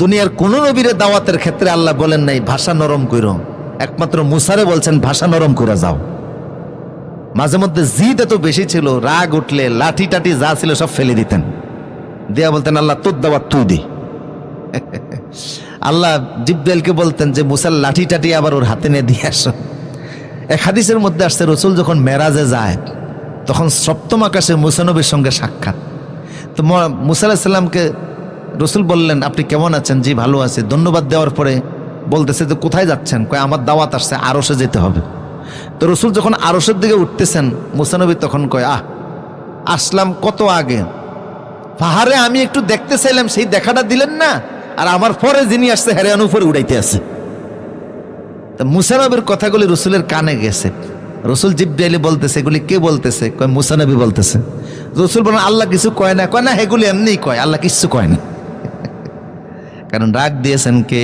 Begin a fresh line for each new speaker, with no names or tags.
দুনিয়ার কোন নবীর দাওয়াতের ক্ষেত্রে আল্লাহ বলেন নাই ভাষা নরম কইরো, একমাত্র মুসারে বলছেন ভাষা নরম করে যাও। মাঝে মধ্যে জিদ এত বেশি ছিল, রাগ উঠলে লাঠি টাটি যা ছিল সব ফেলে দিতেন, দিয়া বলতেন আল্লাহ তোর দাওয়াত তুই দি। আল্লাহ জিব্রাইলকে বলতেন যে মুসার লাঠি টাটি আবার ওর হাতে নিয়ে দিয়ে আসো। এক হাদিসের মধ্যে আসছে রসুল যখন মেরাজে যায় তখন সপ্তম আকাশে মুসা নবীর সঙ্গে সাক্ষাৎ। তো মুসা আলাইহিস সালামকে রসুল বললেন আপনি কেমন আছেন? জি ভালো আছি। ধন্যবাদ দেওয়ার পরে বলতেছে যে কোথায় যাচ্ছেন? কয় আমার দাওয়াত আসছে, আরশে যেতে হবে। তো রসুল যখন আরশের দিকে উঠতেছেন মুসা নবী তখন কয় আসলাম কত আগে, পাহাড়ে আমি একটু দেখতে চাইলাম সেই দেখাটা দিলেন না, আর আমার পরে যিনি আসছে হেরান উপরে উড়াইতে আছে। মুসা নবীর কথাগুলি রসুলের কানে গেছে। রসুল জিব্রাইলে বলতেছে এগুলি কে বলতেছে? কয় মুসা নবী বলতেছে। রসুল বলেন আল্লাহ কিছু কয় না? কয় না, এগুলি এমনিই কয়, আল্লাহ কিছু কয় না। কারণ রাগ দিয়েছেন কে?